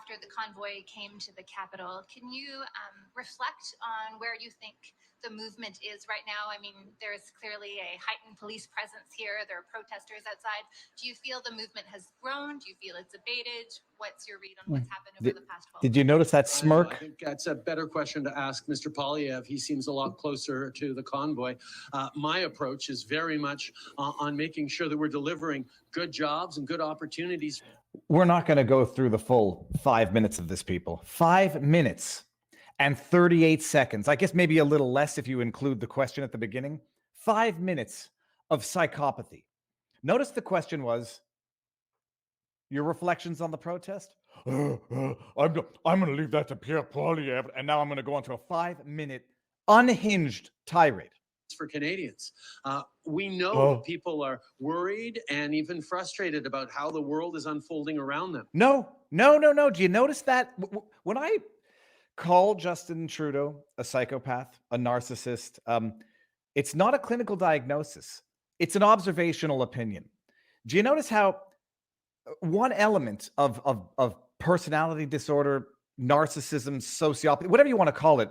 after the convoy came to the Capitol. Can you reflect on where you think the movement is right now? I mean, there's clearly a heightened police presence here. There are protesters outside. Do you feel the movement has grown? Do you feel it's abated? What's your read on what's happened over the past 12 months? Did you notice that smirk? I think that's a better question to ask Mr. Polyev. He seems a lot closer to the convoy. My approach is very much on making sure that we're delivering good jobs and good opportunities. We're not going to go through the full 5 minutes of this, people. 5 minutes and 38 seconds. I guess maybe a little less if you include the question at the beginning. 5 minutes of psychopathy. Notice the question was, your reflections on the protest? I'm going to leave that to Pierre Poilievre, and now I'm going to go on to a 5-minute unhinged tirade. For Canadians. We know that people are worried and even frustrated about how the world is unfolding around them. No. Do you notice that? When I call Justin Trudeau a psychopath, a narcissist, it's not a clinical diagnosis. It's an observational opinion. Do you notice how one element of personality disorder, narcissism, sociopathy, whatever you want to call it,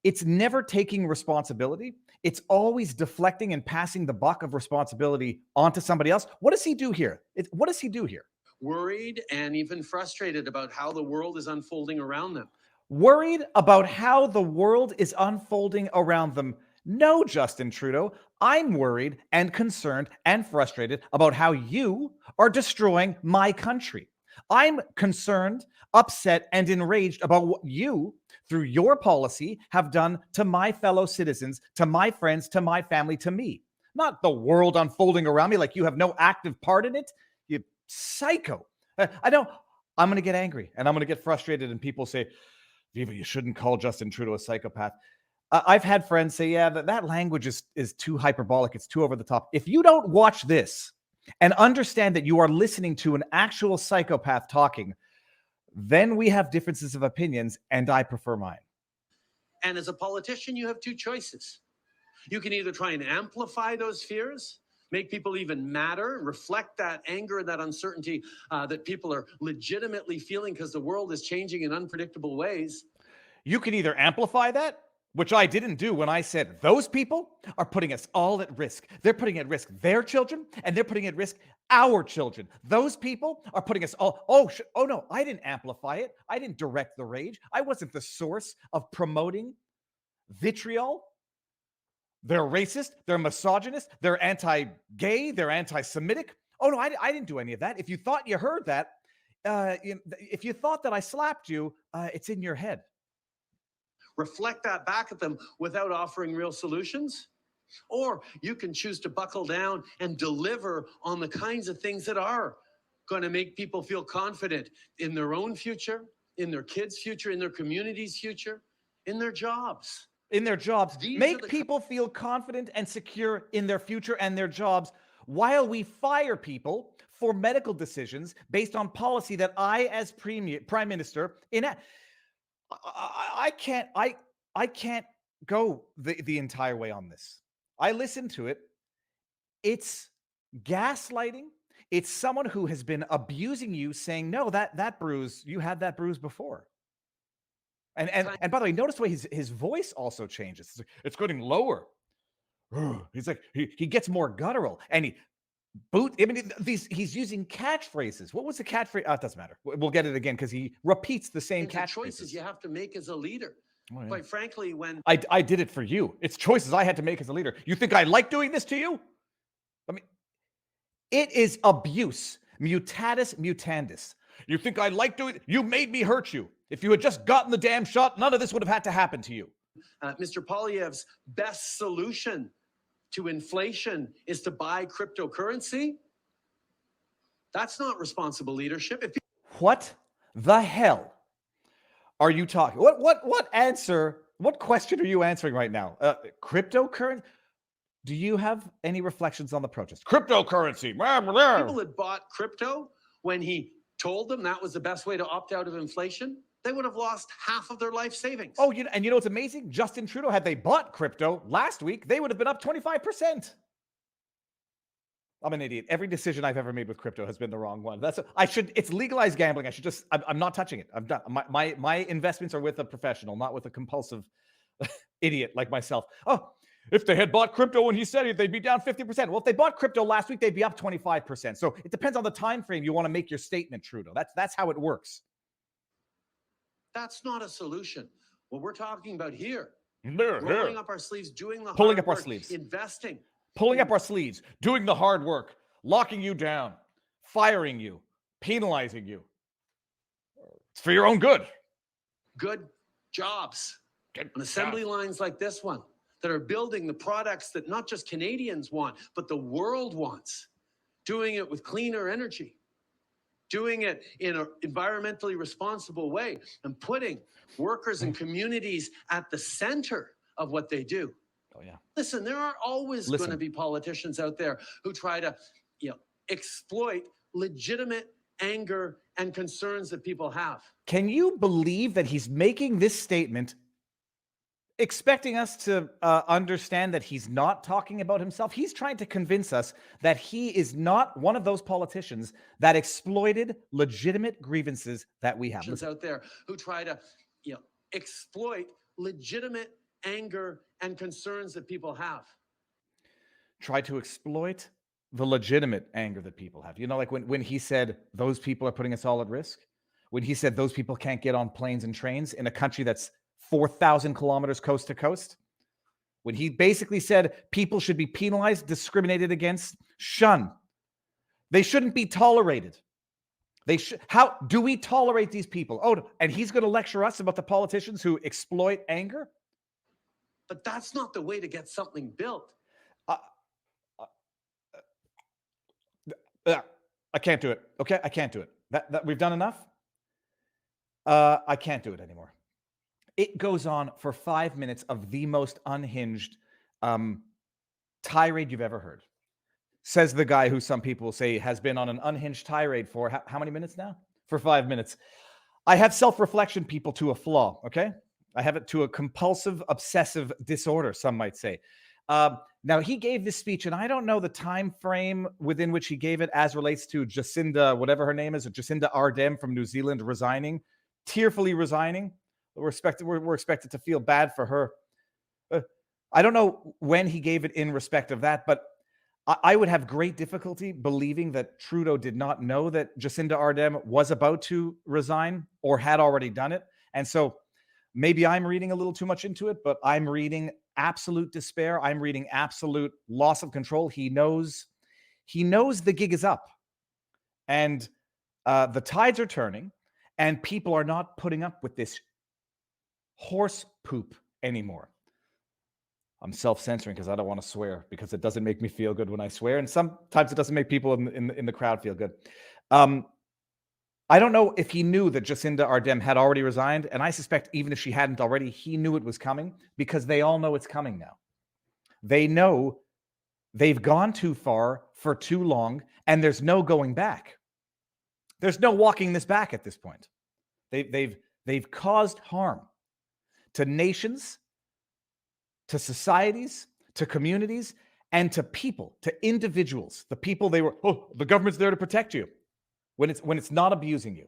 it's never taking responsibility. It's always deflecting and passing the buck of responsibility onto somebody else. What does he do here? What does he do here? Worried and even frustrated about how the world is unfolding around them. Worried about how the world is unfolding around them. No, Justin Trudeau, I'm worried and concerned and frustrated about how you are destroying my country. I'm concerned, upset, and enraged about what you, through your policy, have done to my fellow citizens, to my friends, to my family, to me. Not the world unfolding around me like you have no active part in it. You psycho. I know I'm going to get angry and I'm going to get frustrated, and people say, Viva, you shouldn't call Justin Trudeau a psychopath. I've had friends say, yeah, that language is too hyperbolic. It's too over the top. If you don't watch this and understand that you are listening to an actual psychopath talking, then we have differences of opinions, and I prefer mine. And as a politician, you have two choices. You can either try and amplify those fears, make people even madder, reflect that anger and that uncertainty that people are legitimately feeling because the world is changing in unpredictable ways. You can either amplify that, which I didn't do when I said those people are putting us all at risk. They're putting at risk their children, and they're putting at risk our children. Those people are putting us all. Oh no, I didn't amplify it. I didn't direct the rage. I wasn't the source of promoting vitriol. They're racist. They're misogynist. They're anti-gay. They're anti-Semitic. Oh no, I didn't do any of that. If you thought you heard that, if you thought that I slapped you, it's in your head. Reflect that back at them without offering real solutions. Or you can choose to buckle down and deliver on the kinds of things that are going to make people feel confident in their own future, in their kids' future, in their community's future, in their jobs. In their jobs. Make people feel confident and secure in their future and their jobs, while we fire people for medical decisions based on policy that I, as Prime Minister, I can't go the entire way on this. I listened to it. It's gaslighting. It's someone who has been abusing you, saying, no, that bruise, you had that bruise before. And by the way, notice the way his voice also changes. It's getting lower. He's like, he gets more guttural, and he's using catchphrases. What was the catchphrase? Oh, it doesn't matter. We'll get it again because he repeats the same catchphrases. Choices you have to make as a leader. Oh, yeah. Quite frankly, when I did it for you, it's choices I had to make as a leader. You think I like doing this to you? I mean, it is abuse, mutatis mutandis. You think I like doing it? You made me hurt you. If you had just gotten the damn shot, none of this would have had to happen to you. Mr. Poilievre's best solution to inflation is to buy cryptocurrency. That's not responsible leadership. What the hell are you talking? What question are you answering right now? Cryptocurrency? Do you have any reflections on the protest? Cryptocurrency. People had bought crypto when he told them that was the best way to opt out of inflation. They would have lost half of their life savings. Oh, and you know what's amazing? Justin Trudeau, had they bought crypto last week, they would have been up 25%. I'm an idiot. Every decision I've ever made with crypto has been the wrong one. It's legalized gambling. I'm not touching it. I'm done. My investments are with a professional, not with a compulsive idiot like myself. Oh, if they had bought crypto when he said it, they'd be down 50%. Well, if they bought crypto last week, they'd be up 25%. So it depends on the time frame you want to make your statement, Trudeau. That's how it works. That's not a solution. What we're talking about here, Here. rolling up our sleeves, doing the Pulling hard up our work, sleeves. investing. Pulling up our sleeves, doing the hard work, locking you down, firing you, penalizing you. It's for your own good. Good jobs on assembly lines like this one that are building the products that not just Canadians want, but the world wants. Doing it with cleaner energy, doing it in an environmentally responsible way, and putting workers and communities at the center of what they do. Oh, yeah. Listen, there are always going to be politicians out there who try to, exploit legitimate anger and concerns that people have. Can you believe that he's making this statement, expecting us to understand that he's not talking about himself? He's trying to convince us that he is not one of those politicians that exploited legitimate grievances that we have. Out there who try to, exploit legitimate anger and concerns that people have. Try to exploit the legitimate anger that people have. Like when he said those people are putting us all at risk, when he said those people can't get on planes and trains in a country that's 4,000 kilometers coast to coast, when he basically said people should be penalized, discriminated against, shunned. They shouldn't be tolerated. How do we tolerate these people? Oh, and he's going to lecture us about the politicians who exploit anger? But that's not the way to get something built. I can't do it. Okay, I can't do it. That we've done enough. I can't do it anymore. It goes on for 5 minutes of the most unhinged tirade you've ever heard. Says the guy who some people say has been on an unhinged tirade for how many minutes now? For 5 minutes. I have self-reflection, people, to a flaw, okay? I have it to a compulsive, obsessive disorder, some might say. Now, he gave this speech, and I don't know the time frame within which he gave it as relates to Jacinda, whatever her name is, or Jacinda Ardern from New Zealand resigning, tearfully resigning. We're expected to feel bad for her. I don't know when he gave it in respect of that, but I would have great difficulty believing that Trudeau did not know that Jacinda Ardern was about to resign or had already done it. And so maybe I'm reading a little too much into it, but I'm reading absolute despair. I'm reading absolute loss of control. He knows the gig is up, and the tides are turning, and people are not putting up with this horse poop anymore. I'm self-censoring because I don't want to swear, because it doesn't make me feel good when I swear, and sometimes it doesn't make people in the crowd feel good. I don't know if he knew that Jacinda Ardern had already resigned, and I suspect even if she hadn't already, he knew it was coming, because they all know it's coming now. They know they've gone too far for too long, and there's no going back. There's no walking this back at this point. They've caused harm to nations, to societies, to communities, and to people, to individuals. The people the government's there to protect you when it's not abusing you.